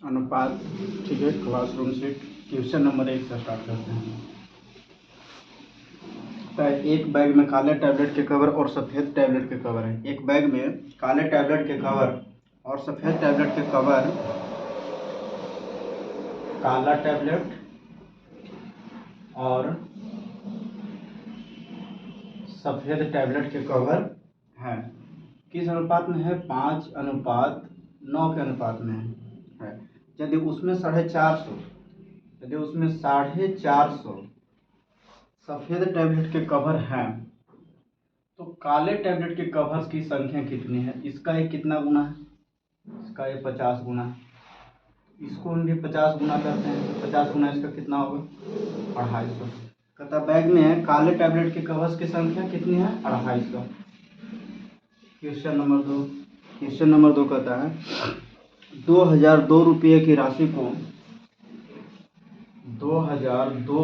अनुपात। ठीक है, क्लासरूम सेट क्वेश्चन नंबर 1 से स्टार्ट करते हैं। एक बैग में काले टैबलेट के कवर और सफ़ेद टैबलेट के कवर है। एक बैग में काले टैबलेट के कवर और सफ़ेद टैबलेट के कवर, काला टैबलेट और सफ़ेद टैबलेट के कवर हैं। किस अनुपात में है? 5:9 के अनुपात में है। यदि उसमें 450 सफ़ेद टैबलेट के कवर हैं तो काले टैबलेट के कवर्स की संख्या कितनी है? इसका ये कितना गुना है? इसका ये 50 गुना है। इसको हम भी 50 गुना करते हैं तो 50 गुना इसका कितना होगा? 250। कहता बैग में काले टैबलेट के कवर्स की संख्या कितनी है? 250। क्वेश्चन नंबर 2 कहता है 2002 रुपये की राशि को 2002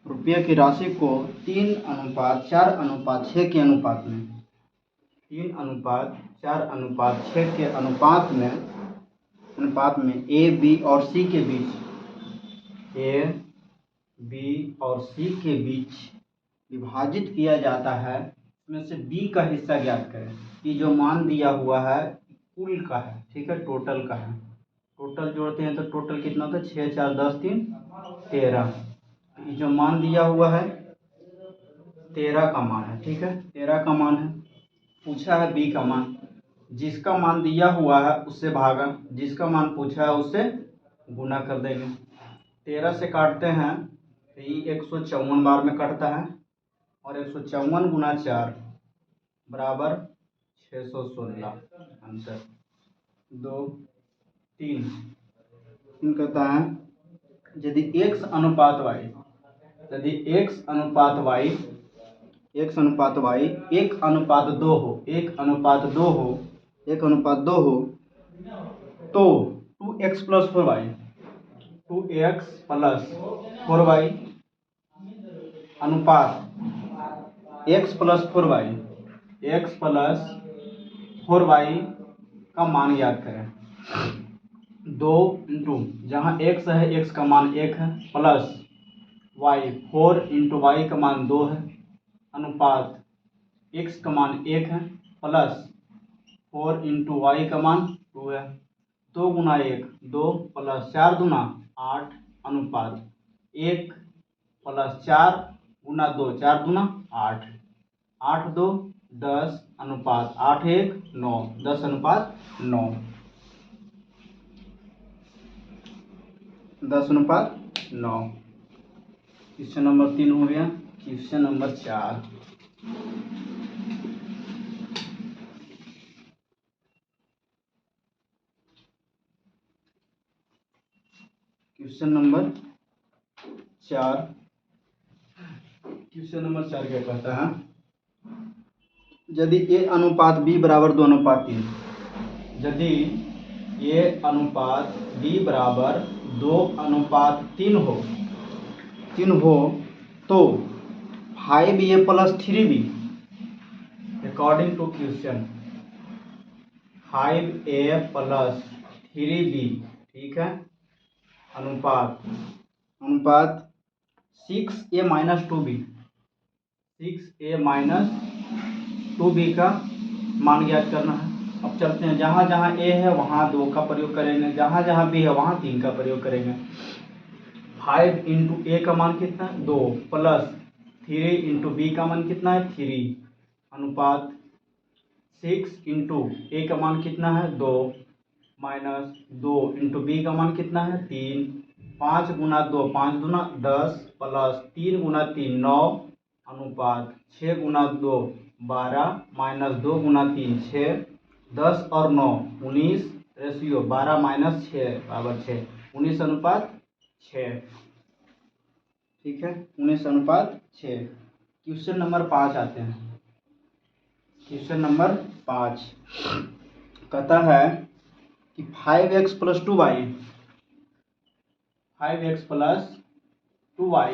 रुपये की राशि को 3:4:6 के अनुपात में 3:4:6 के अनुपात में ए बी और सी के बीच विभाजित किया जाता है। इसमें से बी का हिस्सा ज्ञात करें। ये जो मान दिया हुआ है कुल का है, ठीक है, टोटल का है। टोटल जोड़ते हैं तो टोटल कितना होता है? 6 4 10 3 13। ये जो मान दिया हुआ है 13 का मान है, ठीक है, 13 का मान है। पूछा है बी का मान, जिसका मान दिया हुआ है उससे भागा, जिसका मान पूछा है उससे गुना कर देंगे। 13 से काटते हैं तो ये 154 बार में कटता है और 154 गुना 4 बराबर 616। आंसर 2 3 कहता है यदि x अनुपात y 1:2 हो तो 2x प्लस 4y अनुपात x प्लस 4y का मान याद करें। 2 इंटू जहाँ x है x का मान 1 है प्लस y 4 इंटू y का मान 2 है अनुपात x का मान 1 है प्लस 4 इंटू y का मान 2 है। 2 गुना 1 2 प्लस 4 दूना 8 अनुपात 1 प्लस 4 गुना 2 4 दूना 8 8 2 10 अनुपात 8 1 9 10 अनुपात 9 10 अनुपात 9। क्वेश्चन नंबर 3 हो गया। क्वेश्चन नंबर 4 क्या कहता है? यदि a अनुपात b बराबर 2:3 यदि a अनुपात b बराबर 2:3 हो तो 5a plus 3b according to question 5a plus 3b, ठीक है, अनुपात 6a माइनस 2b का मान ज्ञात करना है। अब चलते हैं, जहाँ जहाँ a है वहाँ 2 का प्रयोग करेंगे, जहाँ जहाँ b है वहाँ 3 का प्रयोग करेंगे। 5 इंटू ए का मान कितना है? 2 प्लस 3 इंटू बी का मान कितना है? 3 अनुपात 6 इंटू ए का मान कितना है? 2 माइनस 2 इंटू बी का मान कितना है? 3 5 गुना 2 5 दूना 10 प्लस 3 गुना 3 9 अनुपात 6 गुना 2 12 माइनस 2 गुना 3 6 10 और 9 19 रेशियो 12 माइनस 6 बराबर 6 19 अनुपात 6, ठीक है, 19 अनुपात 6। क्वेश्चन नंबर 5 आते हैं। क्वेश्चन नंबर 5 कहता है कि 5x प्लस 2y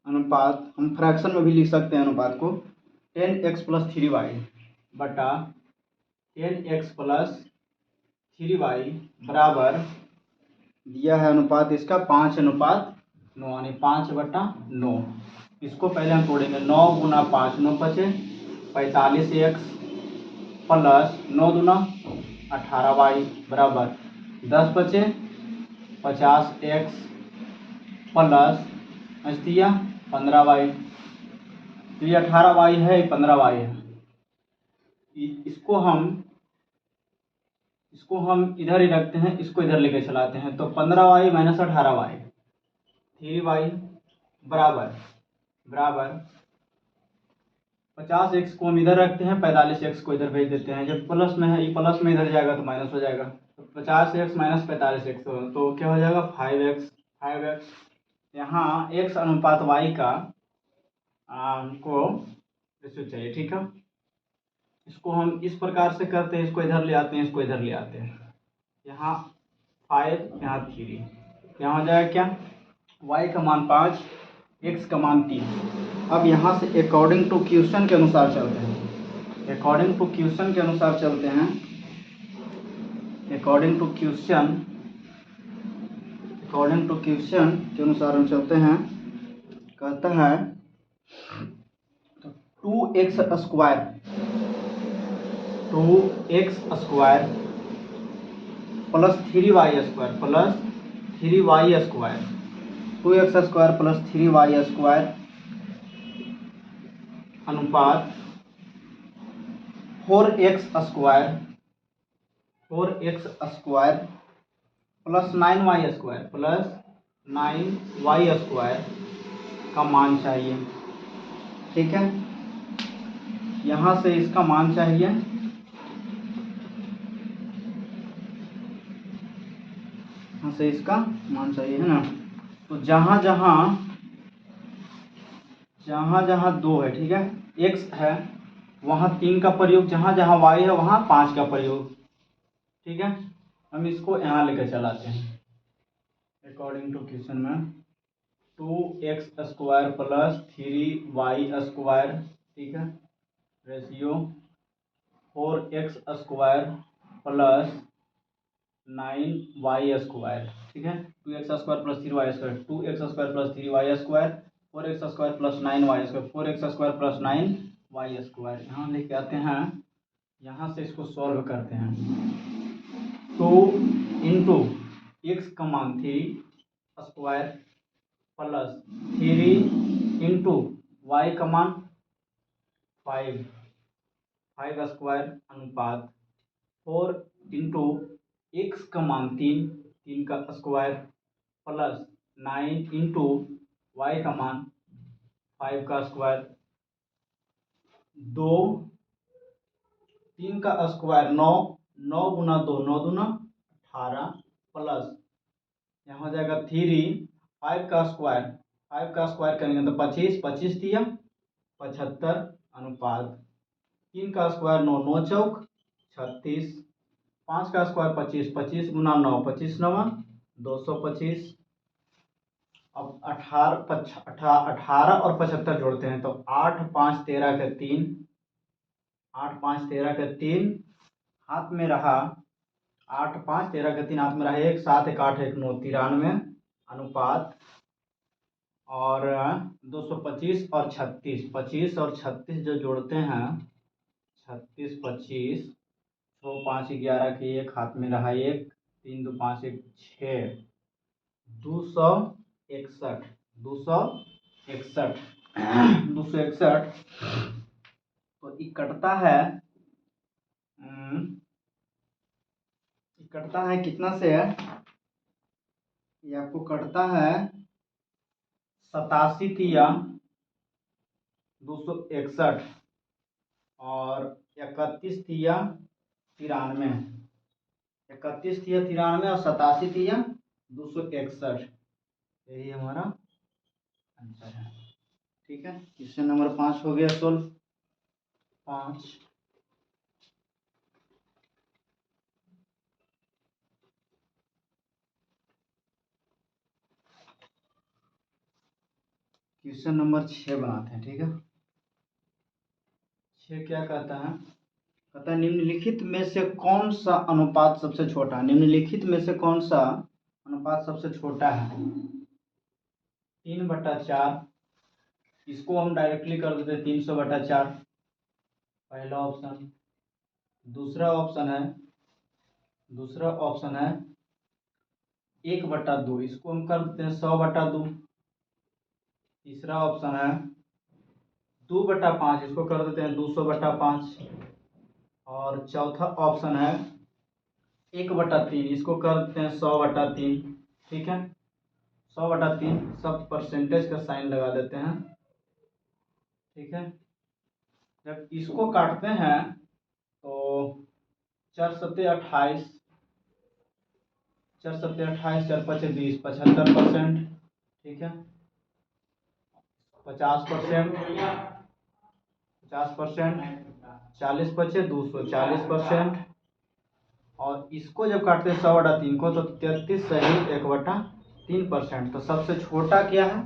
अनुपात, हम फ्रैक्शन में भी लिख सकते हैं अनुपात को, 10x प्लस 3y बटा 10x प्लस 3y बराबर दिया है अनुपात इसका 5:9 यानी 5/9। इसको पहले हम तोड़ेंगे। 9 गुना 5 9 पचे 45x प्लस 9 दूना 18y बराबर 10 बचे 50x प्लस दिया 15y। तो ये 18y है, 15y है। इसको हम इधर ही रखते हैं, इसको इधर लेके चलाते हैं। तो 15y माइनस 18y 3y बराबर 50x को हम इधर रखते हैं, 45x को इधर भेज देते हैं। जब प्लस में है, ये प्लस में इधर जाएगा तो माइनस हो जाएगा। तो 50x माइनस 45x तो क्या हो जाएगा 5x। यहाँ x अनुपात y का हमको रेशियो चाहिए, ठीक है। इसको हम इस प्रकार से करते हैं, इसको इधर ले आते हैं, इसको इधर ले आते हैं। यहाँ 5 यहाँ 3, यहाँ हो जाएगा क्या y का मान 5 x का मान 3। अब यहाँ से अकॉर्डिंग टू क्वेश्चन के अनुसार चलते हैं। अकॉर्डिंग टू क्वेश्चन के अनुसार चलते हैं। अकॉर्डिंग टू क्वेश्चन के अनुसार हम चलते हैं। कहता है 2x square plus 3y square 2x square plus 3y square अनुपात 4x square plus 9y square का मान चाहिए, ठीक है। यहाँ से इसका मान चाहिए। है ना। तो जहाँ जहाँ 2 है, ठीक है, x है वहाँ 3 का प्रयोग, जहाँ जहाँ y है वहाँ 5 का प्रयोग, ठीक है। हम इसको यहाँ लेकर चलाते हैं। अकॉर्डिंग टू क्वेश्चन में 2x square plus 3y square, ठीक है, ratio 4x square plus 9y square, ठीक है। 2x square plus 3y square 2x square plus 3y square 4x square plus 9y square 4x square plus 9y square यहाँ लेके आते हैं। यहाँ से इसको सॉल्व करते हैं। 2 इंटू x का मान 3 स्क्वायर प्लस 3 इंटू y का मान 5 स्क्वायर अनुपात 4 इंटू x का मान 3 का स्क्वायर प्लस 9 इंटू y का मान 5 का स्क्वायर 2 3 का स्क्वायर 9 गुना 2 9 दूना 18 प्लस यहाँ हो जाएगा 3 5 का स्क्वायर करेंगे तो 25 दिया 75 अनुपात 3 का स्क्वायर 9 9 चौक 36 5 का स्क्वायर 25 गुना 9 25 9 225। अब 18 और 75 जोड़ते हैं तो 8 5 13 के 3 हाथ में रहा 8 5 13 के 3 हाथ में रहा 1 7 1 8 1 9 93 अनुपात और 225 और 25 और 36 जो जोड़ते हैं 36 25 6 5 11 के 1 हाथ में रहा 1 3 2 5 1 6 261 तो कटता है कितना से है ये आपको कटता है 87 तिया 261 और 31 तिया 93 और 87 तिया 261 यही हमारा आंसर है, ठीक है। क्वेश्चन नंबर 5 हो गया सोल्व। 5 क्वेश्चन नंबर 6 बनाते हैं, ठीक है। 6 क्या कहता है कहता है निम्नलिखित में से कौन सा अनुपात सबसे छोटा है। निम्नलिखित में से कौन सा अनुपात सबसे छोटा है। 3/4, इसको हम डायरेक्टली कर देते हैं 300/4, पहला ऑप्शन। दूसरा ऑप्शन है 1/2, इसको हम कर देते हैं 100/2। तीसरा ऑप्शन है 2/5, इसको कर देते हैं 200/5। और चौथा ऑप्शन है 1/3, इसको कर देते हैं 100/3। ठीक है, 100/3 सब परसेंटेज का साइन लगा देते हैं। ठीक है, जब इसको काटते हैं तो 4 सत्ते 28, 4 सत्ते 28, 4 पचे 20, 75%। ठीक है, 50%, 40 पचे 200, 40%। और इसको जब काटते हैं 100/3 को तो 33 सही 1/3%। तो सबसे छोटा क्या है,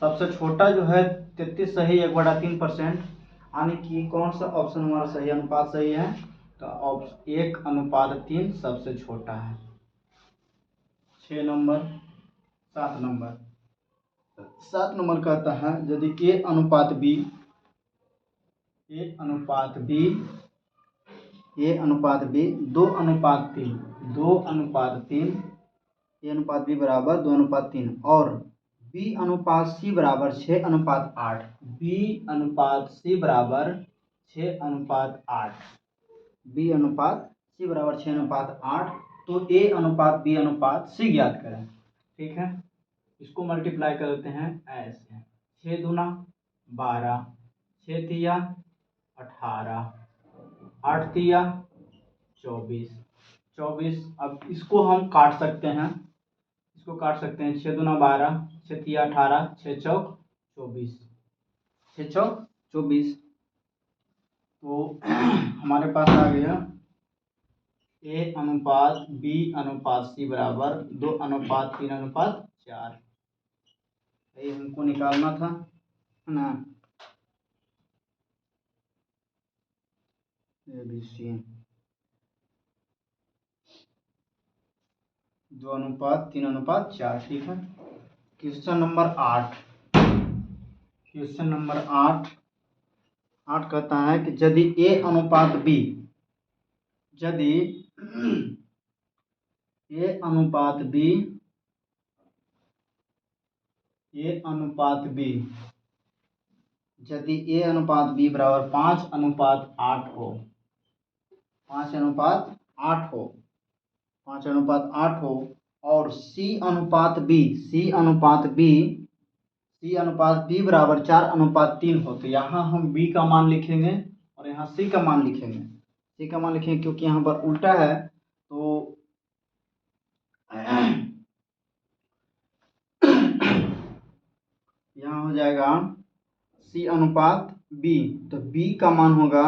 सबसे छोटा जो है 33 सही 1/3%। यानी कि कौन सा ऑप्शन हमारा सही अनुपात सही है, तो ऑप्शन 1/3 सबसे छोटा है। 6 नंबर। 7 नंबर, 7 नंबर कहता है यदि A अनुपात B, A अनुपात B 2/3, 2/3, A अनुपात B बराबर 2/3 और B अनुपात C बराबर 6/8, B अनुपात C बराबर 6/8, B अनुपात C बराबर 6/8, तो A अनुपात B अनुपात C ज्ञात करें। ठीक है, इसको मल्टीप्लाई कर देते हैं ऐसे, 6 दूना 12, 6 तिया 18, 8 तिया 24, 24। अब इसको हम काट सकते हैं, इसको काट सकते हैं 6 दूना 12, 6 तिया 18, 6 चौक 24, 6 चौक 24। तो हमारे पास आ गया A अनुपात B अनुपात C बराबर 2/3/4। ये हमको निकालना था, है ना। ABC 2/3/4। ठीक है, क्वेश्चन नंबर 8। क्वेश्चन नंबर 8 कहता है कि यदि A अनुपात B, यदि A अनुपात B, यदि A अनुपात B बराबर 5/8 हो, 5/8 हो, 5/8 हो और C अनुपात B बराबर 4/3 हो, तो यहाँ हम B का मान लिखेंगे और यहाँ C का मान लिखेंगे। C का मान लिखेंगे क्योंकि यहाँ पर उल्टा है, तो यहाँ हो जाएगा C अनुपात B, तो B का मान होगा,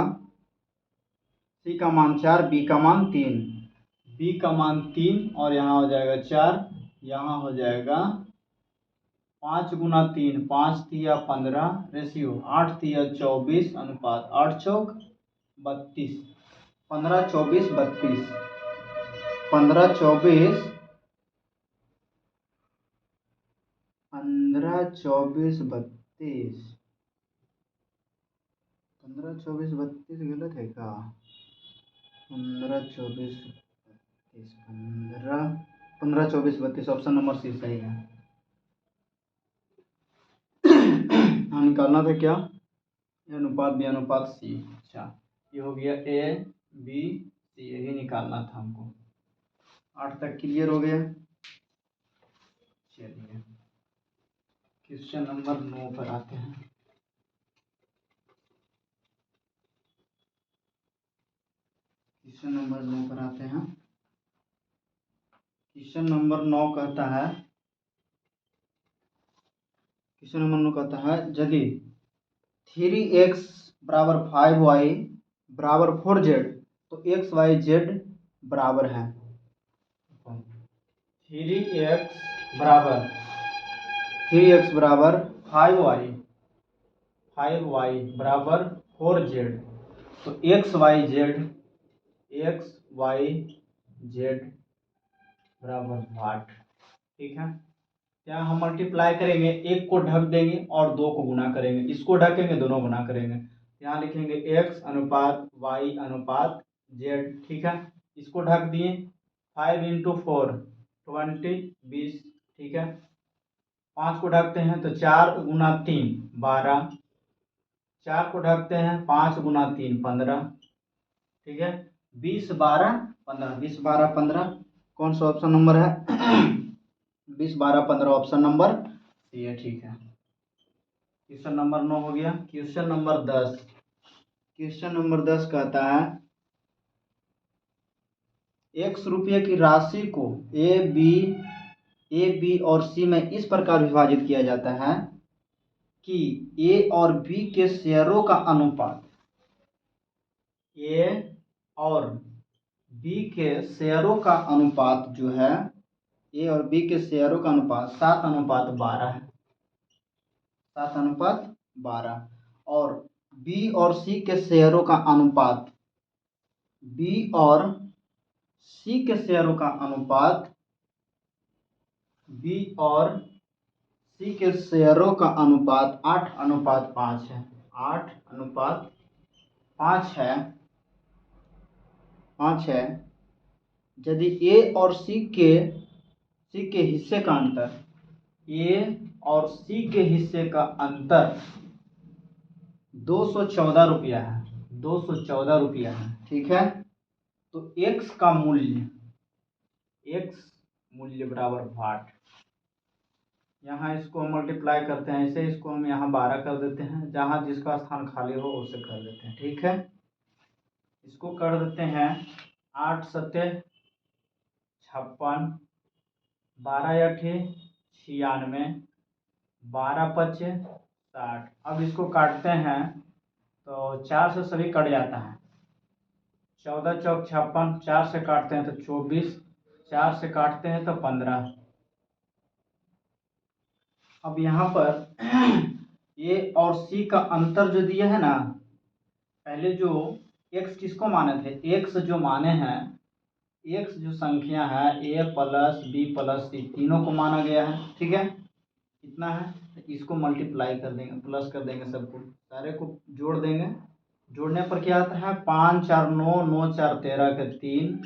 C का मान 4, B का मान 3, B का मान 3 और यहाँ हो जाएगा 4, यहाँ हो जाएगा 5 गुना 3, 5 तिया 15, रेशियो 8 तिया 24 अनुपात 8 चौक 32, 15 24 32, 15 24 15 24 32, 15 24 32 गलत है क्या। 15 24 32, 15 24 32, ऑप्शन नंबर सी सही है। हाँ, निकालना था क्या, ए अनुपात बी अनुपात सी। अच्छा, ये हो गया A B C, यही निकालना था हमको। 8 तक क्लियर हो गया। चलिए क्वेश्चन नंबर 9 पर आते हैं। क्वेश्चन नंबर 9 पर आते हैं। क्वेश्चन नंबर 9 कहता है, क्वेश्चन नंबर 9 कहता है यदि 3x बराबर 5y बराबर 4z तो x y z बराबर है। 3x बराबर 5y बराबर 4z, तो x y z X Y Z बराबर 8। ठीक है, यहाँ हम मल्टीप्लाई करेंगे, एक को ढक देंगे और दो को गुना करेंगे, इसको ढकेंगे दोनों गुना करेंगे, यहाँ लिखेंगे एक्स अनुपात वाई अनुपात जेड। ठीक है, इसको ढक दिए, 5 इंटू 4 20 20। ठीक है, 5 को ढकते हैं तो 4 गुना 3 12, 4 को ढकते हैं 5 गुना 3 15। ठीक है, 20 12 15, 20 12 15, कौन सा ऑप्शन नंबर है? 20 12 15 ऑप्शन नंबर सी है। ठीक है, क्वेश्चन नंबर 9 हो गया। क्वेश्चन नंबर 10, क्वेश्चन नंबर 10 कहता है x रुपये की राशि को ए बी और सी में इस प्रकार विभाजित किया जाता है कि ए और बी के शेयरों का अनुपात, ए और बी के शेयरों का अनुपात जो है, ए और बी के शेयरों का अनुपात 7:12 है, 7:12। और बी और सी के शेयरों का अनुपात, बी और सी के शेयरों का अनुपात, बी और सी के शेयरों का अनुपात 8:5 है, 8:5 है, 5 है। यदि ए और सी के हिस्से का अंतर, ए और सी के हिस्से का अंतर 214 रुपया है, 214 रुपया है। ठीक है, तो x का मूल्य, x मूल्य बराबर 8। यहाँ इसको हम मल्टीप्लाई करते हैं, ऐसे इसको हम यहाँ 12 कर देते हैं, जहाँ जिसका स्थान खाली हो उसे कर देते हैं। ठीक है, इसको कर देते हैं 8 सत्ते 56, 12 अठे 96, 12 पचे 60। अब इसको काटते हैं तो 4 से सभी कट जाता है, 14 चौक 56, 4 से काटते हैं तो 24, 4 से काटते हैं तो 15। अब यहाँ पर ए और सी का अंतर जो दिया है ना, पहले जो x किसको माने थे, x जो माने हैं, x जो संख्या है a प्लस बी प्लस सी तीनों को माना गया है। ठीक है, कितना है, तो इसको मल्टीप्लाई कर देंगे, प्लस कर देंगे, सबको सारे को जोड़ देंगे। जोड़ने पर क्या आता है, 5 4 9 9 4 13 के 3,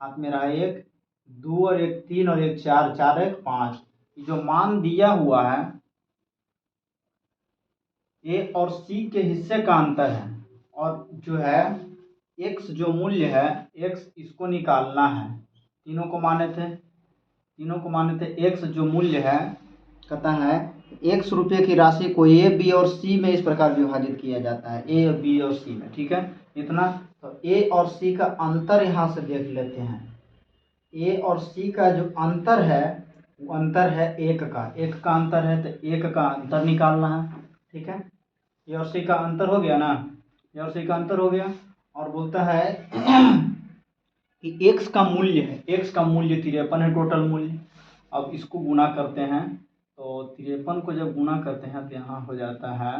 हाथ में रहा 1 2 और 1 3 और 1 4 4 1 5। जो मान दिया हुआ है ए और सी के हिस्से का अंतर है, और जो है x जो मूल्य है, x इसको निकालना है। तीनों को माने थे, x जो मूल्य है, कहता है x रुपये की राशि को ए बी और सी में इस प्रकार विभाजित किया जाता है, ए बी और सी में। ठीक है, इतना। तो ए और सी का अंतर यहाँ से देख लेते हैं, ए और सी का जो अंतर है वो अंतर है एक का अंतर है, तो एक का अंतर निकालना है। ठीक है, ए और सी का अंतर हो गया ना, ए और सी का अंतर हो गया। और बोलता है कि x का मूल्य है, x का मूल्य 53 है टोटल मूल्य। अब इसको गुना करते हैं, तो 53 को जब गुना करते हैं तो यहाँ हो जाता है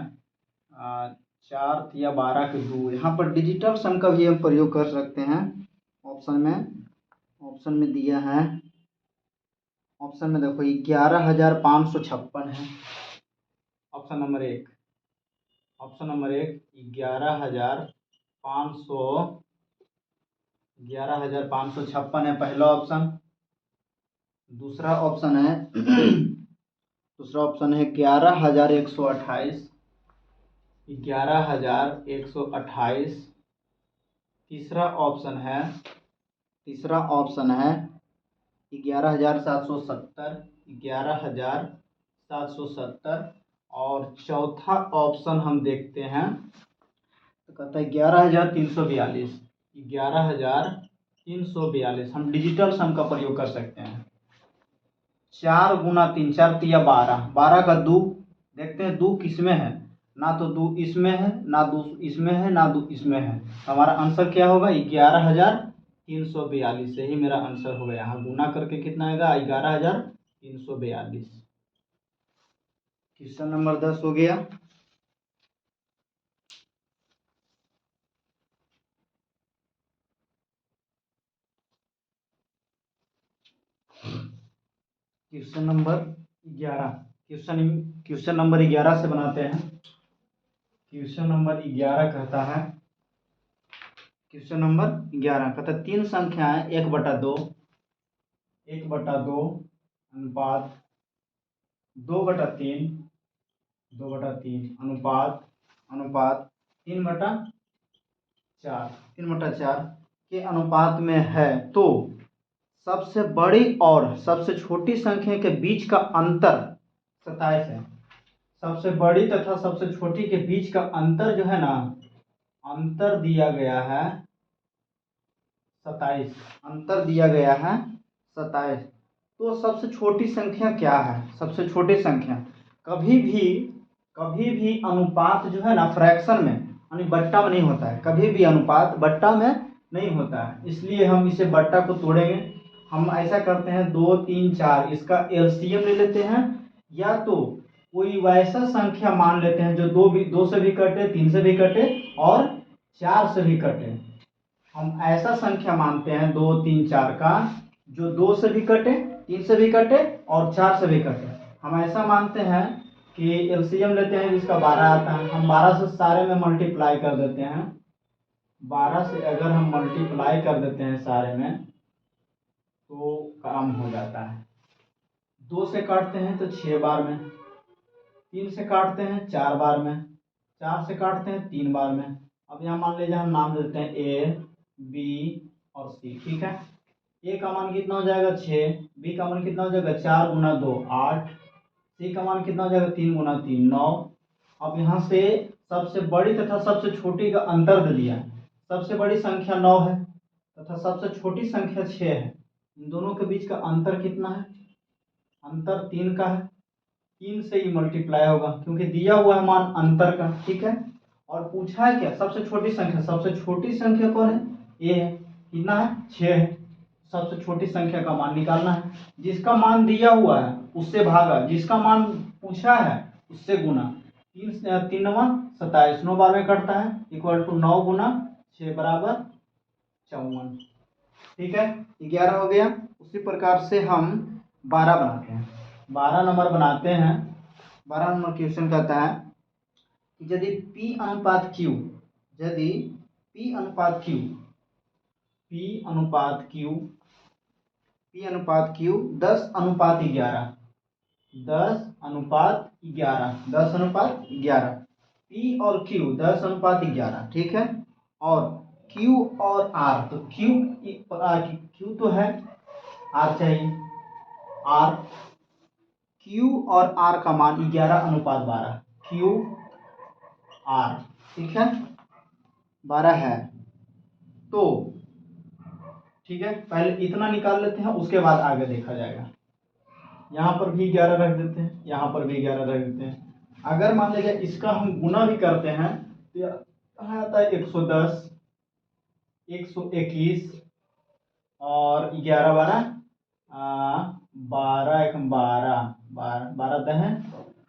4 या 12 के 2। यहाँ पर डिजिटल सम का भी हम प्रयोग कर सकते हैं। ऑप्शन में दिया है, ऑप्शन में देखो 11,556 है ऑप्शन नंबर 1, ऑप्शन नंबर 1 11,556 है पहला ऑप्शन। दूसरा ऑप्शन है 11,128, 11,128। तीसरा ऑप्शन है 11,770, 11,770। और चौथा ऑप्शन हम देखते हैं तो कहता है 11,342, 11,342। हम डिजिटल सम का प्रयोग कर सकते हैं। 4 गुना 3 4 तिया 12, 12 का 2 देखते हैं, 2 किस में है, ना तो 2 इसमें है, ना 2 इसमें है, ना 2 इसमें है। हमारा आंसर क्या होगा, 11,342 से ही मेरा आंसर होगा। यहाँ गुना करके कितना आएगा, 11,342। क्वेश्चन नंबर 10 हो गया। क्वेश्चन नंबर 11, क्वेश्चन नंबर 11 से बनाते हैं। क्वेश्चन नंबर 11 कहता है, क्वेश्चन नंबर 11 कहता है 3 संख्याएं 1/2 अनुपात 2/3 अनुपात 3/4 के अनुपात में है, तो सबसे बड़ी और सबसे छोटी संख्या के बीच का अंतर 27 है। सबसे बड़ी तथा सबसे छोटी के बीच का अंतर जो है ना, अंतर दिया गया है 27, अंतर दिया गया है 27। तो सबसे छोटी संख्या क्या है? सबसे छोटी संख्या कभी भी अनुपात जो है ना फ्रैक्शन में यानी बट्टा में नहीं होता है। कभी भी अनुपात बट्टा में नहीं होता है, इसलिए हम इसे बट्टा को तोड़ेंगे। हम ऐसा करते हैं 2 3 4 इसका एलसीएम ले लेते हैं, या तो कोई वैसा संख्या मान लेते हैं जो 2 से भी कटे, 3 से भी कटे और 4 से भी कटे। हम ऐसा संख्या मानते हैं 2 3 4 का जो 2 से भी कटे, 3 से भी कटे और 4 से भी कटे। हम ऐसा मानते हैं कि एलसीएम लेते हैं जिसका 12 आता है। हम 12 से सारे में मल्टीप्लाई कर देते हैं। 12 से अगर हम मल्टीप्लाई कर देते हैं सारे में तो काम हो जाता है। 2 से काटते हैं तो 6 बार में, 3 से काटते हैं 4 बार में, 4 से काटते हैं 3 बार में। अब यहाँ मान लीजिए हम नाम देते हैं ए, बी और सी, ठीक है। ए का मान कितना हो जाएगा 6, बी का मान कितना हो जाएगा 4 गुना 2 8, सी का मान कितना हो जाएगा 3 गुना 3 9। अब यहाँ से सबसे बड़ी तथा सबसे छोटी का अंतर दे दिया। सबसे बड़ी संख्या 9 है तथा सबसे छोटी संख्या 6 है। इन दोनों के बीच का अंतर कितना है? अंतर 3 का है। 3 से ही मल्टीप्लाई होगा क्योंकि दिया हुआ है मान अंतर का, ठीक है। और पूछा है क्या? सबसे छोटी संख्या। सबसे छोटी संख्या कौन है? ए है। कितना है? 6 है। सबसे छोटी संख्या का मान निकालना है। जिसका मान दिया हुआ है उससे भागा, जिसका मान पूछा है उससे गुना। 3 9 27, 9 बार में कटता है, इक्वल टू 9 गुना 6 बराबर 54, ठीक है। 11 हो गया। उसी प्रकार से हम 12 बनाते हैं। 12 नंबर बनाते हैं। 12 नंबर क्वेश्चन कहता है कि यदि P अनुपात Q, यदि P अनुपात Q 10:11, 10:11 P और Q 10:11, ठीक है। और Q और R, तो Q तो है, R चाहिए। R, Q और R का मान 11:12, Q R, ठीक है, 12 है। तो ठीक है, पहले इतना निकाल लेते हैं, उसके बाद आगे देखा जाएगा। यहाँ पर भी 11 रख देते हैं, यहाँ पर भी 11 रख देते हैं। अगर मान लीजिए इसका हम गुना भी करते हैं तो यहाँ आता है 110, 121 और 11 12 12 1 12 12 दहें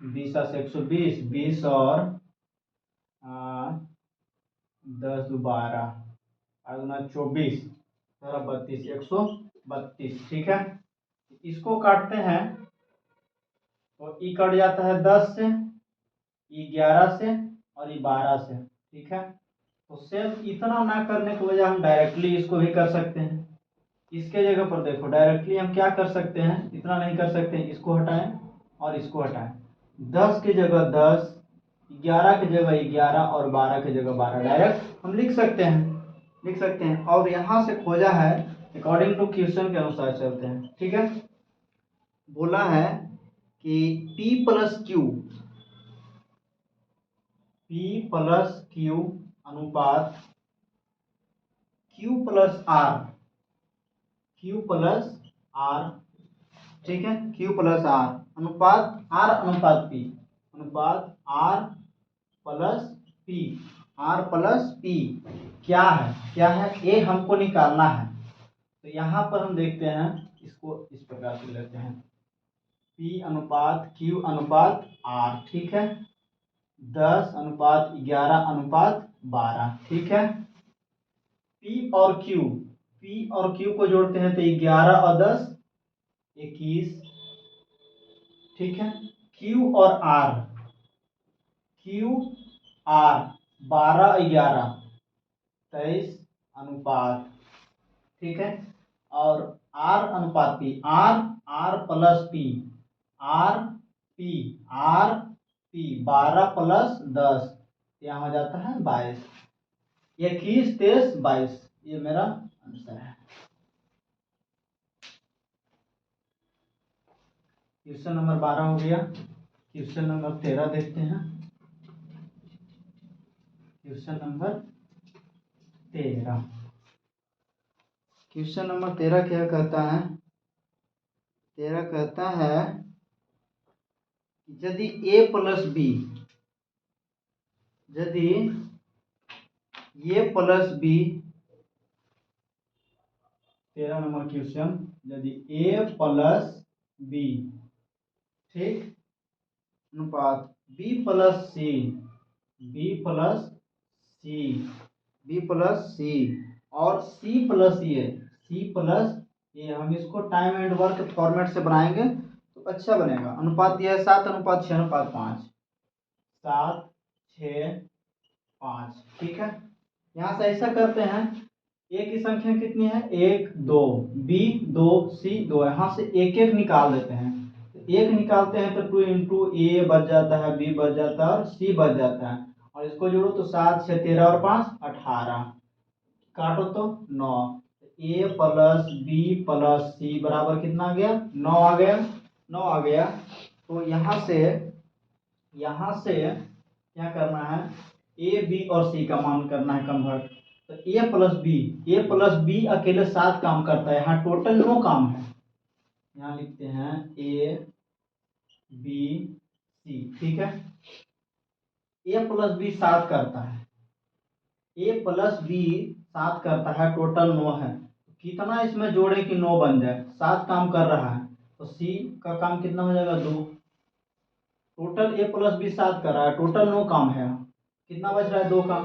20 से 120, 20 और 10 2 12 24 32, 132, ठीक है। इसको काटते हैं तो ई कट जाता है 10 से, ई 11 से और ई 12 से, ठीक है। तो सेम इतना ना करने की वजह हम डायरेक्टली इसको भी कर सकते हैं। इसके जगह पर देखो डायरेक्टली हम क्या कर सकते हैं, इतना नहीं कर सकते, इसको हटाएं और इसको हटाएं। 10 की जगह 10, 11 की जगह 11 और 12 की जगह 12 डायरेक्ट हम लिख सकते हैं। और यहाँ से खोजा है अकॉर्डिंग टू क्वेश्चन के अनुसार चलते हैं, ठीक है। बोला है कि P प्लस Q अनुपात Q प्लस R, ठीक है। Q प्लस R अनुपात R अनुपात P, अनुपात R प्लस P क्या है? ए हमको निकालना है। तो यहाँ पर हम देखते हैं, इसको इस प्रकार से लेते हैं, P अनुपात Q अनुपात R, ठीक है। 10:11:12, ठीक है। P और Q को जोड़ते हैं तो 11 और 10 21, ठीक है। क्यू और आर, क्यू आर 12-11 23 अनुपात, ठीक है। और आर अनुपात P, R R plus P, R P, R P 12+10, यहाँ हो जाता है 22, 21 23 22, ये मेरा आंसर है। क्वेश्चन नंबर 12 हो गया। क्वेश्चन नंबर 13 देखते हैं। क्वेश्चन नंबर 13, क्वेश्चन नंबर 13 क्या कहता है? 13 कहता है यदि a प्लस बी, यदि a plus B, 13 number question, यदि a प्लस बी, ठीक, अनुपात b plus C, b plus C, b plus C और c plus A, c plus A, हम इसको टाइम एंड वर्क फॉर्मेट से बनाएंगे तो अच्छा बनेगा। अनुपात दिया है 7:6:5, 7:6:5, ठीक है। यहाँ से ऐसा करते हैं, ए की संख्या कितनी है? 1 2, बी 2, सी 2, यहाँ से एक एक निकाल देते हैं। एक निकालते हैं तो 2 इंटू ए बच जाता है, बी बच जाता है और सी बच जाता है, और इसको जोड़ो तो 7 6 13 और 5 18, काटो तो 9, ए प्लस बी प्लस सी बराबर कितना आ गया? 9 आ गया। 9 आ गया तो यहाँ से क्या करना है? ए बी और सी का मान करना है कन्वर्ट। तो ए प्लस बी अकेले 7 काम करता है, यहाँ टोटल 9 काम है। यहाँ लिखते हैं ए बी सी, ठीक है। ए प्लस बी 7 करता है, ए प्लस बी 7 करता है, टोटल 9 है। कितना इसमें जोड़े कि 9 बन जाए? 7 काम कर रहा है तो सी का काम कितना हो जाएगा? 2। टोटल ए प्लस बी 7 कर रहा है, टोटल 9 काम है, कितना बच रहा है? 2 काम।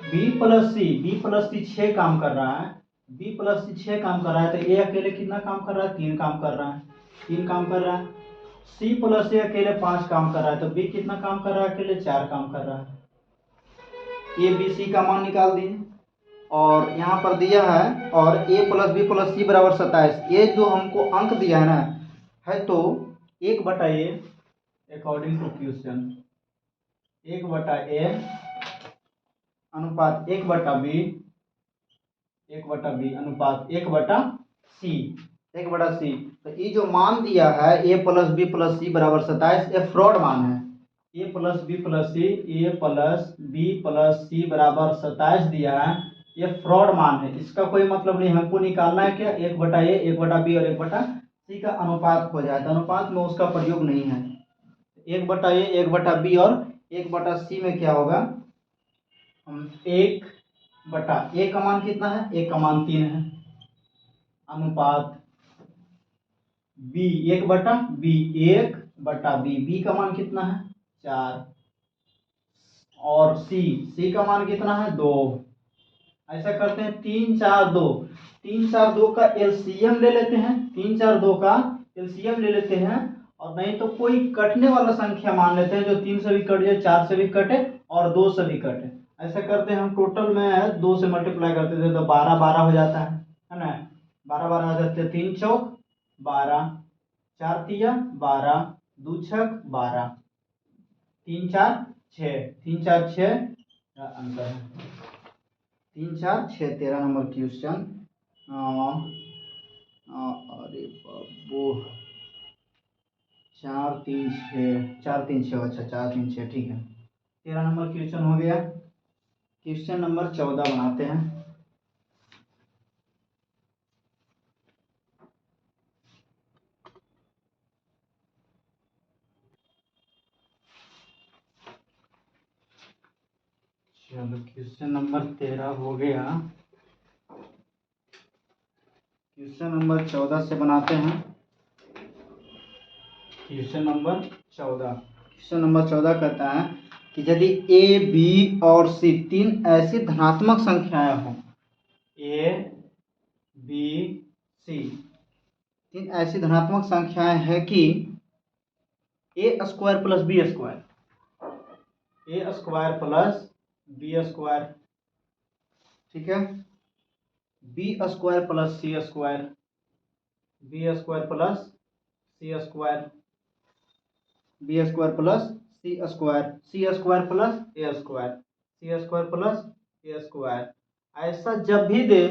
बी प्लस सी 6 काम कर रहा है, बी प्लस सी 6 काम कर रहा है, तो ए अकेले कितना काम कर रहा है? 3 काम कर रहा है, 3 काम कर रहा है। सी प्लस ए अकेले 5 काम कर रहा है, तो बी कितना काम कर रहा है? अकेले 4 काम कर रहा है। ए बी सी का मान निकाल दिए और यहाँ पर दिया है, और ए प्लस बी प्लस सी बराबर 27, ये जो हमको अंक दिया है ना, है तो 1/a according to question, 1/a अनुपात 1/b, 1/b अनुपात 1/c, 1/c। तो ये जो मान दिया है a plus B plus C बराबर 27, ये फ्रॉड मान है। a plus B plus C, A plus B plus C बराबर 27 दिया है, ये फ्रॉड मान है, इसका कोई मतलब नहीं। हमको निकालना है क्या? 1/a, 1/b और 1/c का अनुपात हो जाए, तो अनुपात में उसका प्रयोग नहीं है। 1/a, 1/b और 1/c में क्या होगा? 1/a का मान कितना है? 1 का मान 3 है, अनुपात b 1/b, 1/b, b का मान कितना है? 4, और c का मान कितना है? 2। ऐसा करते हैं 3 4 2, 3 4 2 का एलसीएम ले लेते हैं, 3 4 2 का एलसीएम ले लेते हैं, और नहीं तो कोई कटने वाला संख्या मान लेते हैं जो 3 से भी कट जाए, 4 से भी कटे और 2 से भी कटे। ऐसा करते हैं हम, टोटल में 2 से मल्टीप्लाई करते थे तो 12 12 हो जाता है ना? 12 12 हो जाते हैं, 3 चौक 12, 4 तिया 12, 2 छक 12, 3 4 6, 3 4 6 आंसर है 3 4 6। 13 नंबर क्वेश्चन। अरे बाबू, 4 3 6, 4 3 6, अच्छा 4 3 6, ठीक है। 13 नंबर क्वेश्चन हो गया। क्वेश्चन नंबर 14 बनाते हैं। चलो क्वेश्चन नंबर 13 हो गया। क्वेश्चन नंबर 14 से बनाते हैं। क्वेश्चन नंबर 14, क्वेश्चन नंबर 14 कहता है कि यदि ए बी और सी 3 ऐसी धनात्मक संख्याएं हों, ए बी सी 3 ऐसी धनात्मक संख्याएं हैं कि ए square plus B square, A square plus B square, ठीक है, B square plus C square, B square plus C square, B square plus C square, C square plus A square, C square plus A square. ऐसा जब भी दे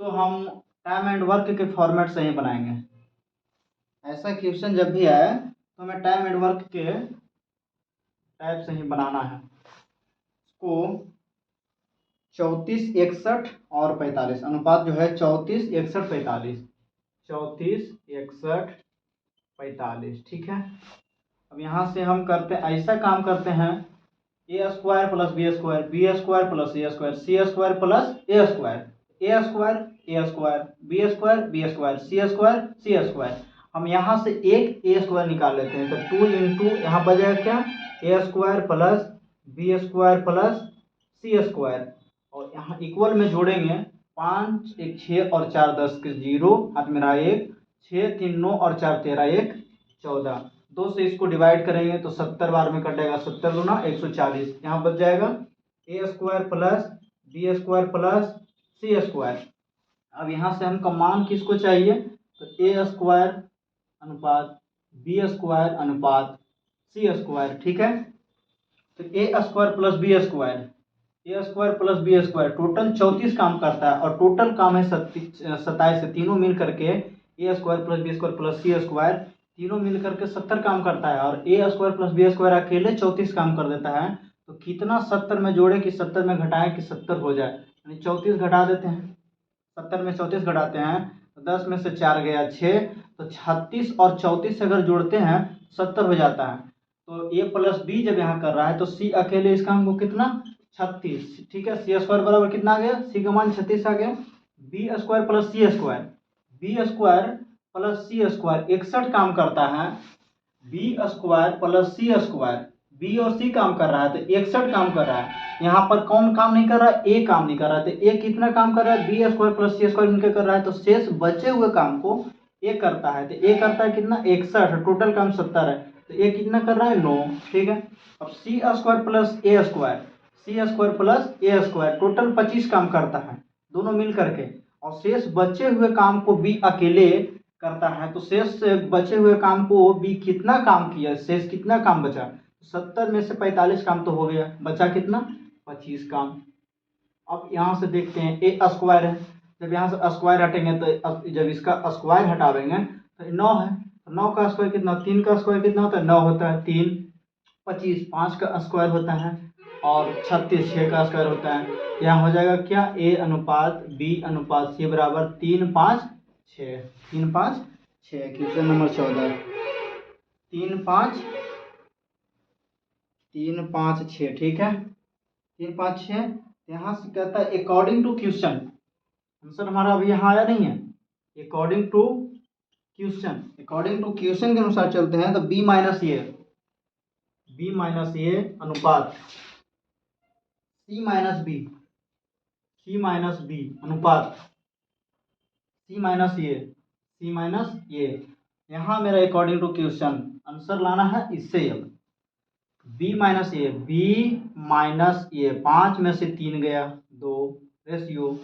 तो हम time and work के format से ही बनाएंगे। ऐसा क्वेश्चन जब भी आए तो हमें टाइम एंड वर्क के टाइप से ही बनाना है। इसको 34, 61 और 45 अनुपात जो है 34, 61, 45, 34, 61, 45, ठीक है। अब यहाँ से हम करते हैं, ऐसा काम करते हैं, A square plus B square, B square plus A square, C square plus A square, A square A square, B square B square, C square C square. हम यहाँ से एक ए स्क्वायर निकाल लेते हैं, तो 2 इंटू यहाँ बचेगा क्या, A square plus B square plus C square, और यहाँ इक्वल में जोड़ेंगे 5 1 6 और 4 10 के 0, हाथ में रहा 1, 6 3 9 और 4 13 1 14, 2 से इसको डिवाइड करेंगे तो 70 बार में कटेगा, 70 दूना 140, यहाँ बच जाएगा A square plus B square plus C square. अब यहाँ से हमको मान किसको चाहिए, तो ए स्क्वायर अनुपात बी स्क्वायर अनुपात सी स्क्वायर, ठीक है। तो A square plus B square, A square plus B square total 34 काम करता है, और टोटल काम है 27 से, तीनों मिल करके A square plus B square plus C square तीनों मिल करके 70 काम करता है, और A square plus B square अकेले 34 काम कर देता है। तो कितना 70 में जोड़े कि 70 में घटाएं कि 70 हो जाए, यानी 34 घटा देते हैं, 70 में 34 घटाते हैं तो 10 में से 4 गया 6, तो 36 और 34 से अगर जोड़ते हैं 70 हो जाता है। तो ए प्लस बी जब यहाँ कर रहा है तो सी अकेले इसका हमको कितना 36, ठीक है, सी स्क्वायर बराबर कितना आ गया, सी का मान 36 आ गया। B square plus C square, B square plus C square 61 काम करता है, B square plus C square, B और सी काम कर रहा है तो 61 काम कर रहा है। यहाँ पर कौन काम नहीं कर रहा है, ए काम नहीं कर रहा है, तो ए कितना काम कर रहा है, B square plus C square मिलकर कर रहा है, तो शेष बचे हुए काम को ए करता है, तो ए करता है कितना 61, टोटल काम 70 है, तो ए कितना कर रहा है 9, ठीक है। अब सी square plus A square, C square plus A square total 25 काम करता है दोनों मिल करके, और शेष बचे हुए काम को बी अकेले करता है, तो शेष से बचे हुए काम को बी कितना काम किया, शेष कितना काम बचा, 70 में से 45 काम तो हो गया, बचा कितना 25 काम। अब यहाँ से देखते हैं ए स्क्वायर है, जब यहाँ से स्क्वायर हटेंगे तो जब इसका स्क्वायर हटावेंगे तो 9 है, 9 का स्क्वायर कितना, 3 का स्क्वायर कितना होता है 9 होता है, 3 25, 5 का स्क्वायर होता है, और 36 6 का स्क्वायर होता है। यहाँ हो जाएगा क्या, ए अनुपात बी अनुपात सी बराबर 3 5 6, 3 5 6, क्वेश्चन नंबर 14, 3 5 3 5 6, ठीक है, 3 5 6। यहाँ से कहता है अकॉर्डिंग टू क्वेश्चन, आंसर हमारा अभी यहाँ आया नहीं है, according to question, according to question के अनुसार चलते हैं, तो बी माइनस ए अनुपात सी माइनस बी अनुपात सी माइनस ए, यहाँ मेरा अकॉर्डिंग टू क्वेश्चन आंसर लाना है इससे। अब बी माइनस ए 5 में से 3 गया 2, रेशियो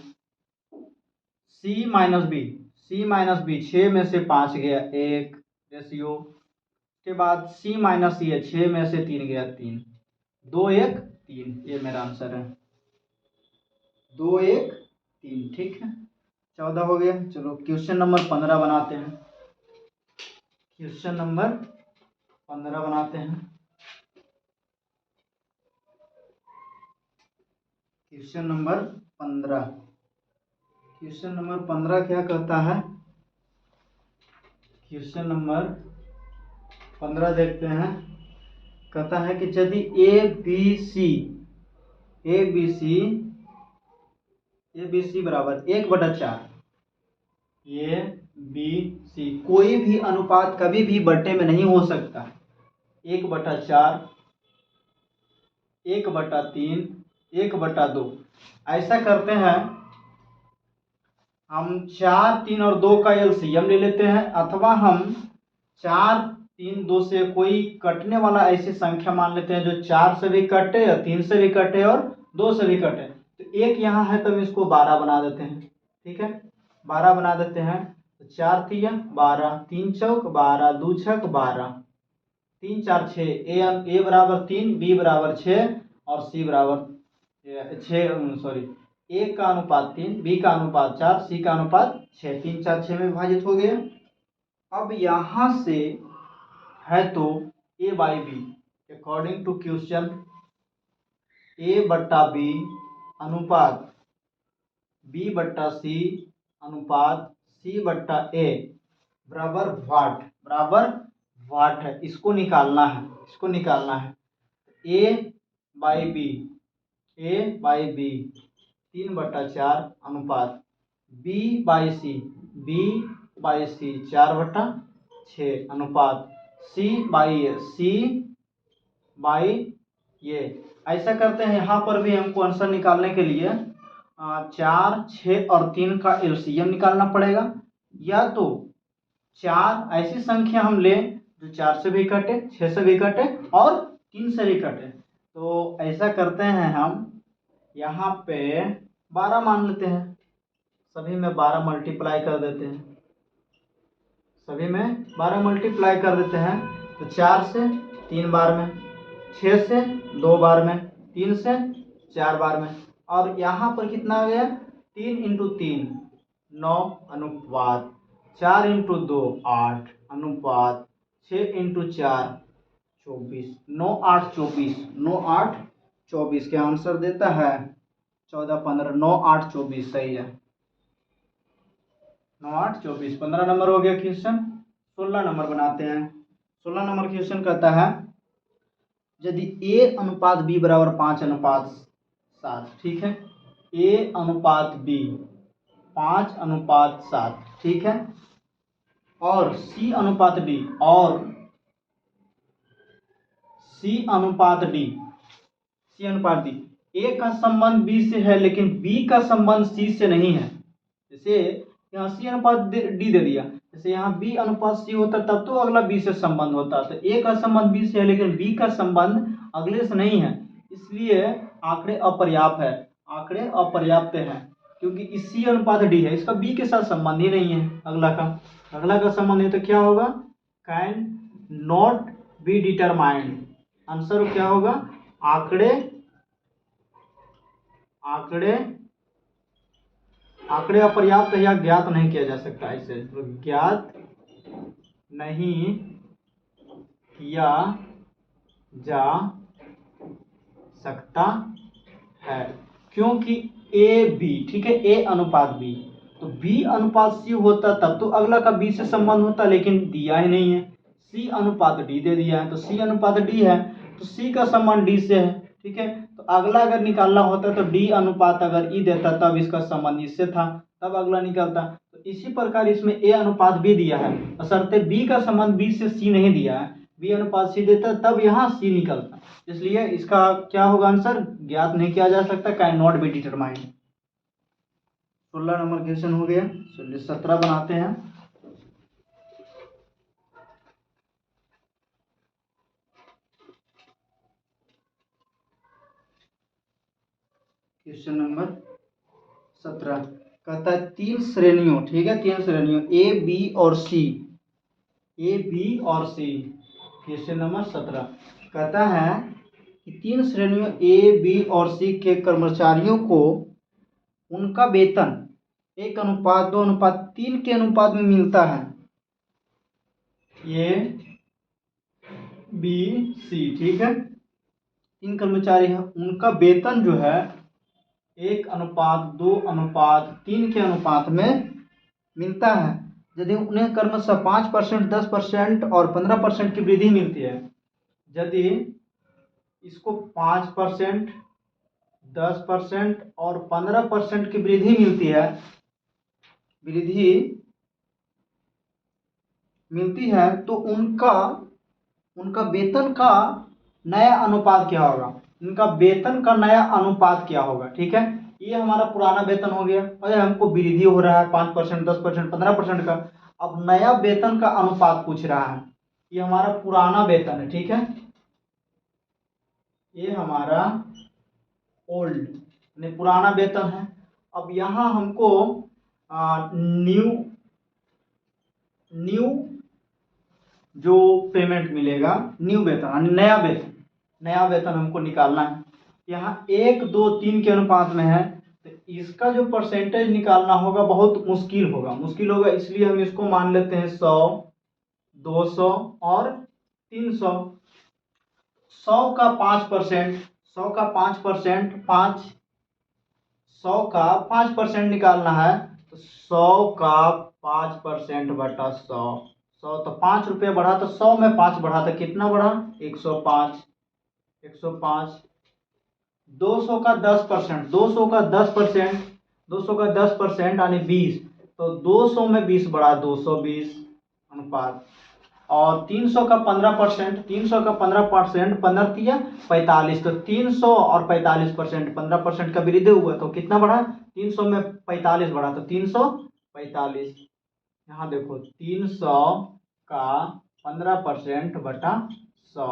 सी माइनस बी 6 में से 5 गया 1, रेशियो, के बाद सी माइनस ए 6 में से 3 गया 3, 2 1 3, ये मेरा आंसर है 2 1 3, ठीक है, 14 हो गया। चलो क्वेश्चन नंबर 15 बनाते हैं, क्वेश्चन नंबर 15 बनाते हैं। क्वेश्चन नंबर 15, क्वेश्चन नंबर 15 क्या कहता है, क्वेश्चन नंबर 15 देखते हैं, कहता है कि यदि ए बी सी बराबर 1/4, ए बी सी कोई भी अनुपात कभी भी बट्टे में नहीं हो सकता, 1/4 1/3 1/2, ऐसा करते हैं हम 4 3 और 2 का एलसीएम ले लेते हैं, अथवा हम 4 3 2 से कोई कटने वाला ऐसी संख्या मान लेते हैं जो 4 से भी कटे या 3 से भी कटे और 2 से भी कटे। तो एक यहाँ है तो हम इसको 12 बना देते हैं। ठीक है, 12 बना देते हैं। तो 4 तिया 12, 3 चौक 12, 2 छक 12, 3 4 6, ए बराबर 3, बी बराबर 6 और सी बराबर 6, सॉरी, ए का अनुपात 3, बी का अनुपात 4, सी का अनुपात 6, 3 4 6 में विभाजित हो गया। अब यहाँ से है तो A by B according to question A बट्टा बी अनुपात बी बट्टा सी अनुपात सी बट्टा ए बराबर वाट है। इसको निकालना है। ए बाई बी 3/4 अनुपात बी बाई सी 4/6 अनुपात सी बाई ये। ऐसा करते हैं, यहाँ पर भी हमको आंसर निकालने के लिए 4 6 और 3 का एलसीएम निकालना पड़ेगा, या तो 4 ऐसी संख्या हम लें जो 4 से भी कटे, 6 से भी कटे और 3 से भी कटे। तो ऐसा करते हैं, हम यहाँ पे 12 मान लेते हैं, सभी में 12 मल्टीप्लाई कर देते हैं, तो 4 से 3 बार में, 6 से 2 बार में, 3 से 4 बार में, और यहाँ पर कितना आ गया 3 × 3 9 अनुपात 4 × 2 8 अनुपात 6 × 4 24, 9 8 24 का आंसर देता है 14 15, 9 8 24 सही है। 9 8 24, 15 नंबर हो गया क्वेश्चन। 16 नंबर बनाते हैं। 16 नंबर क्वेश्चन कहता है यदि ए अनुपात बी बराबर 5:7, ठीक है, ए अनुपात बी 5:7, ठीक है, और सी अनुपात डी ए का संबंध बी से है लेकिन बी का संबंध सी से नहीं है। जैसे यहाँ सी अनुपात डी दे दिया, जैसे यहाँ बी अनुपात सी होता तब तो अगला बी से संबंध होता। तो ए का संबंध बी से है लेकिन बी का संबंध अगले से नहीं है, इसलिए आंकड़े अपर्याप्त हैं, क्योंकि इस सी अनुपात डी है, इसका बी के साथ संबंध ही नहीं है। अगला का संबंध है तो क्या होगा, can not be determined. Answer क्या होगा, आंकड़े अपर्याप्त या ज्ञात नहीं किया जा सकता। ऐसे तो ज्ञात नहीं किया जा सकता है, क्योंकि ए बी, ठीक है, ए अनुपात बी, तो बी अनुपात सी होता तब तो अगला का बी से संबंध होता, लेकिन दिया ही नहीं है। सी अनुपात डी दे दिया है, तो सी अनुपात डी है तो सी का संबंध डी से है, ठीक है। तो अगला अगर निकालना होता तो डी अनुपात अगर ई देता तब इसका संबंध इससे था, तब अगला निकलता। तो इसी प्रकार इसमें ए अनुपात बी दिया है, बशर्ते बी का संबंध बी से सी नहीं दिया है, बी अनुपात सी देता तब यहाँ सी निकलता, इसलिए इसका क्या होगा आंसर, ज्ञात नहीं किया जा सकता, can not be determined. 16 number question हो गया। चलिए 17 बनाते हैं। क्वेश्चन नंबर 17 कहता है 3 श्रेणियों, ठीक है, 3 श्रेणियों ए बी और सी। क्वेश्चन नंबर 17 कहता है कि 3 श्रेणियों ए बी और सी के कर्मचारियों को उनका वेतन 1:2:3 के अनुपात में मिलता है। ए बी सी, ठीक है, 3 कर्मचारी हैं, उनका वेतन जो है 1:2:3 के अनुपात में मिलता है। यदि उन्हें क्रमशः 5%, 10% और 15% की वृद्धि मिलती है, यदि इसको 5%, 10% और 15% की वृद्धि मिलती है तो उनका वेतन का नया अनुपात क्या होगा। ठीक है, ये हमारा पुराना वेतन हो गया और हमको वृद्धि हो रहा है 5%, 10%, 15% का। अब नया वेतन का अनुपात पूछ रहा है, ये हमारा पुराना वेतन है, ठीक है। ये हमारा ओल्ड यानी पुराना वेतन है। अब यहाँ हमको न्यू न्यू जो पेमेंट मिलेगा, न्यू वेतन यानी नया वेतन हमको निकालना है। यहाँ 1, 2, 3 के अनुपात में है, तो इसका जो परसेंटेज निकालना होगा बहुत मुश्किल होगा, इसलिए हम इसको मान लेते हैं 100, 200 और 300। 100 का 5%, 100 का 5%, 100 का 5% निकालना है, तो 100 का 5% बटा 100, 100 तो 5 रुपये बढ़ा, तो 100 में 5 बढ़ा तो कितना बढ़ा, 105, 105। 200 का 10%, 200 का 10%, 200 का 10% यानी 20, तो 200 में 20 बढ़ा, 220 अनुपात। और 300 का 15%, 300 का 15%, 15 तिया 45, तो 300 और 45%, 15% का वृद्धि हुआ तो कितना बढ़ा, 300 में 45 बढ़ा तो 345। यहाँ देखो 300 का 15% बटा 100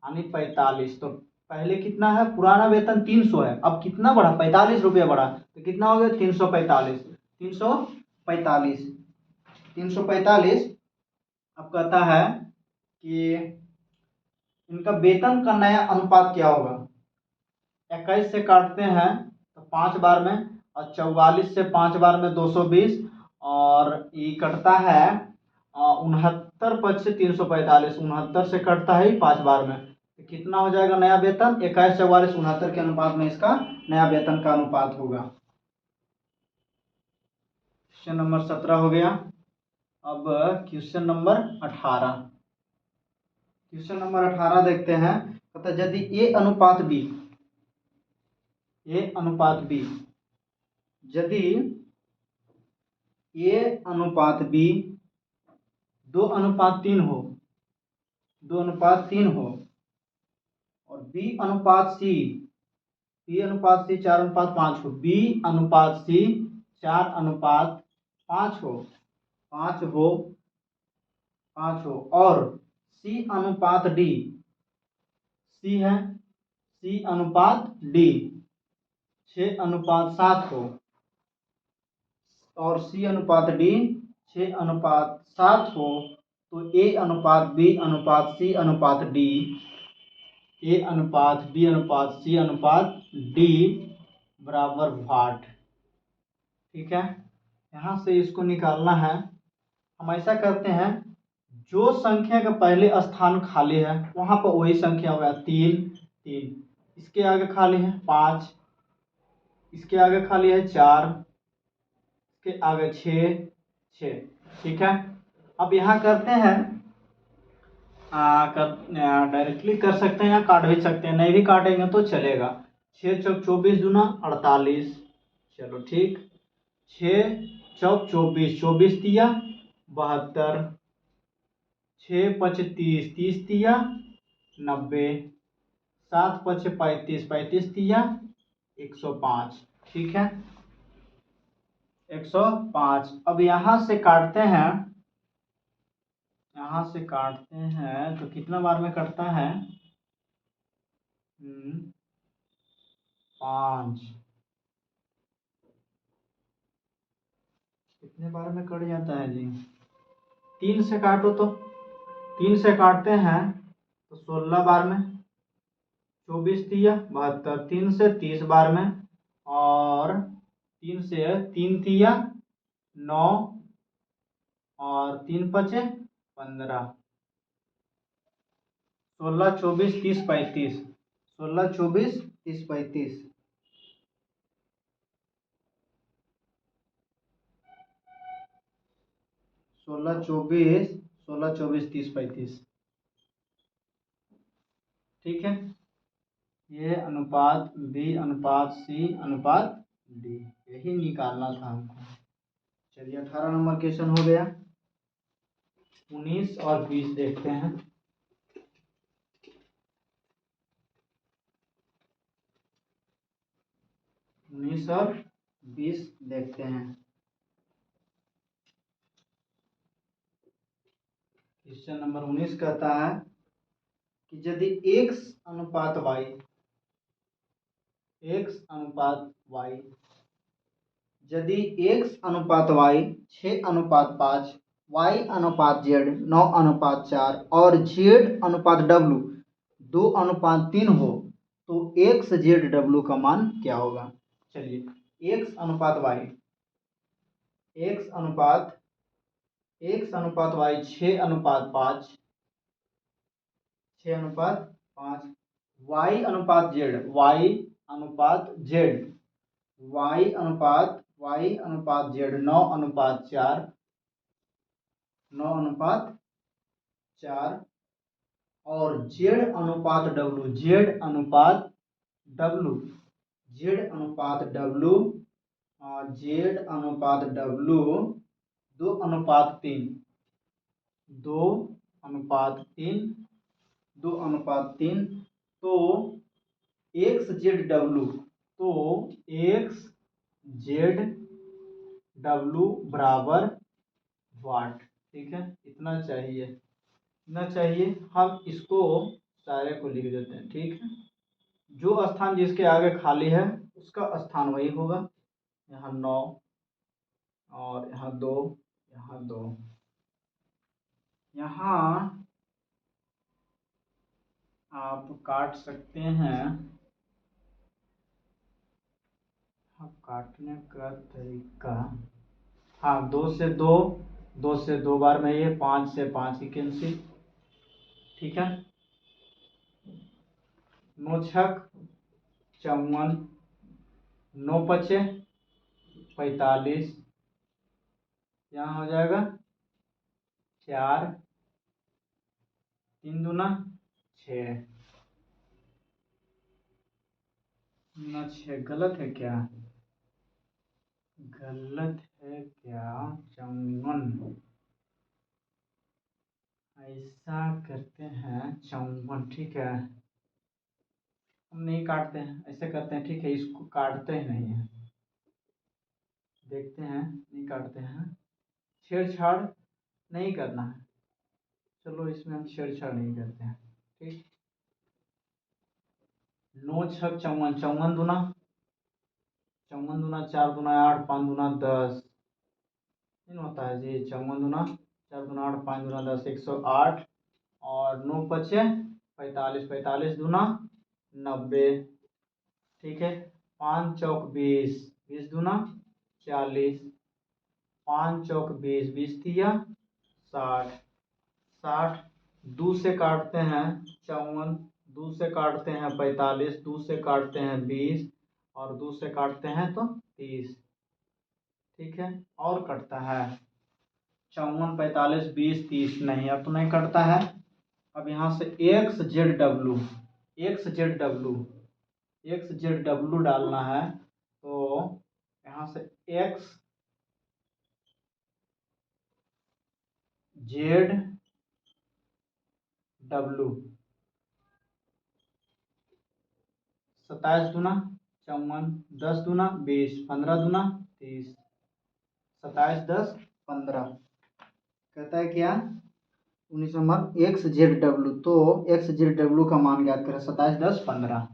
यानी 45। तो पहले कितना है, पुराना वेतन 300 है, अब कितना बढ़ा, 45 रुपया बढ़ा, तो कितना हो गया, 345, 345, 345। अब कहता है कि इनका वेतन का नया अनुपात क्या होगा। 21 से काटते हैं तो 5 बार में, और 44 से 5 बार में 220, और ये कटता है 69 पद से 345, 69 से कटता है 5 बार में, तो कितना हो जाएगा नया वेतन, 21, 44, 69 के अनुपात में इसका नया वेतन का अनुपात होगा। क्वेश्चन नंबर 17 हो गया। अब क्वेश्चन नंबर 18, क्वेश्चन नंबर 18 देखते हैं। कहता यदि ए अनुपात बी, यदि ए अनुपात बी 2:3 हो, 2:3 हो, और बी अनुपात सी, 4:5 हो, बी अनुपात सी 4:5 हो, 5 हो, और सी अनुपात डी, सी है, सी अनुपात डी 6:7 हो, और सी अनुपात डी 6:7 हो, तो ए अनुपात बी अनुपात सी अनुपात डी, ए अनुपात बी अनुपात सी अनुपात डी बराबर वाट। ठीक है, यहाँ से इसको निकालना है। हम ऐसा करते हैं, जो संख्या का पहले स्थान खाली है वहां पर वही संख्या होगा, 3, 3, इसके आगे खाली है 5, इसके आगे खाली है 4, इसके आगे 6, 6। ठीक है, अब यहाँ करते हैं, डायरेक्टली कर सकते हैं या काट भी सकते हैं, नहीं भी काटेंगे तो चलेगा। 6 चौक 24 दूना 48, चलो ठीक। 6 चौक 24, 24 तिया 72, 6 पच 30, 30 तिया 90, 7 पच 35, 35 तिया 105। ठीक है, 105। अब यहाँ से काटते हैं, यहाँ से काटते हैं तो कितना बार में कटता है, 5, कितने बार में कट जाता है जी, 3 से काटो तो, 3 से काटते हैं तो 16 बार में, 24 तिया 72, 3 से 30 बार में, और 3 से 3 तिया 9, और 3 पचे 15, 16, 24, 30, 35, 16, 24, 30, 35, 16, 24, 16, 24, 30, 35। ठीक है, ये अनुपात बी अनुपात सी अनुपात डी, यही निकालना था हमको। चलिए 18 नंबर क्वेश्चन हो गया। 19 और 20 देखते हैं। 19 और 20 देखते हैं। क्वेश्चन नंबर 19 कहता है कि यदि x अनुपात y, यदि x अनुपात y 6:5, y अनुपात z 9:4 और z अनुपात w 2:3 हो तो x z w का मान क्या होगा। चलिए x अनुपात y, x अनुपात y 6:5, y अनुपात z, y अनुपात z 9:4 और z अनुपात w, z अनुपात w 2:3 तो x z w बराबर वाट। ठीक है, इतना चाहिए। हम इसको सारे को लिख देते हैं। ठीक है, जो स्थान जिसके आगे खाली है उसका स्थान वही होगा। यहाँ 9 और यहाँ 2, यहाँ 2, यहाँ आप काट सकते हैं। अब काटने का तरीका, हाँ 2 से 2 बार में ये 5 से 5 की कैंसिल। ठीक है, 9 छक 54, 9 पचे 45, यहाँ हो जाएगा 4, 3 दूना 6, 6 गलत है क्या? 54, ऐसा करते हैं 54। ठीक है, हम नहीं काटते हैं, ऐसे करते हैं। ठीक है, इसको काटते ही नहीं है, देखते हैं, नहीं काटते हैं, छेड़छाड़ नहीं करना है। चलो इसमें हम छेड़छाड़ नहीं करते हैं। ठीक, 9 छक 54, 54 दूना 4 दूना 8, 5 दूना 10 नहीं होता है जी। 54 दूना 4 दूना 8, 5 दूना 10, 108 और 9 पचे 45, 45 दूना 90। ठीक है, 5 चौक 20, 20 दूना 40, 5 चौक 20, 20 तिया 60, 60 2 से काटते हैं 54, 2 से काटते हैं 45, 2 से काटते हैं 20 और 2 से काटते हैं तो 30। ठीक है, और कटता है 54, 45, 20, 30 नहीं, अब तो नहीं कटता है। अब यहाँ से एक्स जेड डब्लू डालना है, तो यहाँ से एक्स जेड डब्लू 27 दूना 54, 10 दूना 20, 15 दूना 30, 27 10 15। कहता है क्या 19 नंबर एक्स जेड डब्लू, तो एक्स जेड डब्लू का मान ज्ञात करें 27 10 15।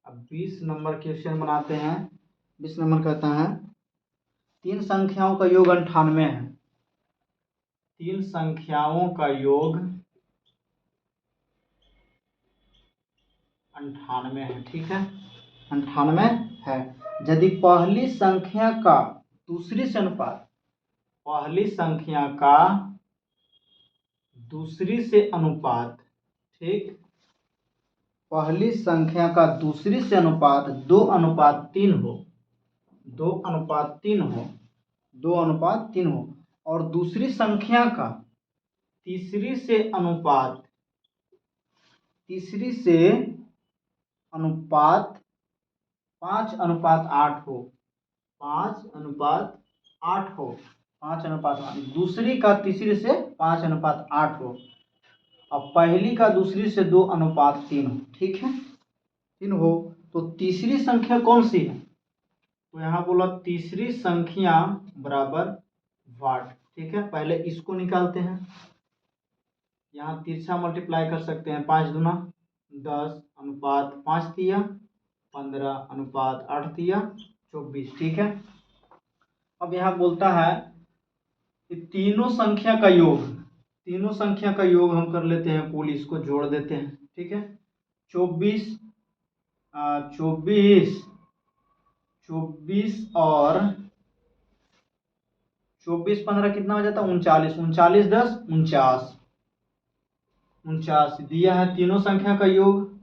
अब 20 नंबर क्वेश्चन बनाते हैं। 20 नंबर कहता है 3 संख्याओं का योग 98 है। 3 संख्याओं का योग 98 है। ठीक है, 98 है। यदि पहली संख्या का दूसरी से अनुपात, पहली संख्या का दूसरी से अनुपात, ठीक, पहली संख्या का दूसरी से अनुपात 2:3 हो, 2:3 हो, 2:3 हो और दूसरी संख्या का तीसरी से अनुपात 5:8 हो, 5:8 हो, 5:8, दूसरी का तीसरी से 5:8 हो। अब पहली का दूसरी से 2:3 हो। ठीक है, 3 हो तो तीसरी संख्या कौन सी है, तो यहाँ बोला तीसरी संख्या बराबर वाट। ठीक है, पहले इसको निकालते हैं। यहाँ तिरछा मल्टीप्लाई कर सकते हैं, 5 दूना 10 अनुपात 5 दिया 15 अनुपात 8 दिया 24, ठीक है। अब यहाँ बोलता है कि तीनों संख्या का योग हम कर लेते हैं, कुल इसको जोड़ देते हैं, ठीक है। 24 और 24 15 कितना हो जाता है 39, 39 10 49 दिया है, तीनों संख्या का योग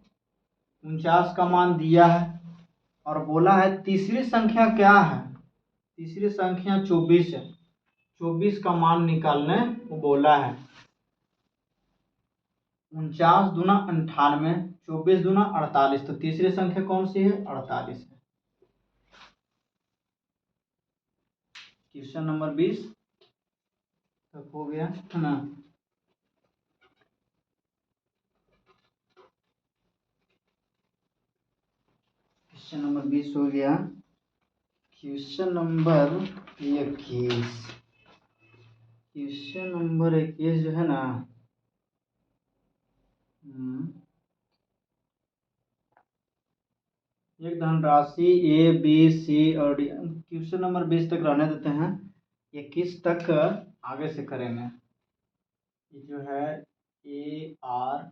49 का मान दिया है। और बोला है तीसरी संख्या क्या है, तीसरी संख्या 24 है, 24 का मान निकालने को बोला है। 49 दूना 98, 24 दूना 48, तो तीसरी संख्या कौन सी है 48 है। क्वेश्चन नंबर 20 तक हो गया है ना। क्वेश्चन नंबर 20 हो गया। क्वेश्चन नंबर 21, क्वेश्चन नंबर 21 जो है ना, एक धनराशि ए बी सी और डी, क्वेश्चन नंबर 20 तक रहने देते हैं, 21 तक आगे से करेंगे। ये जो है ए आर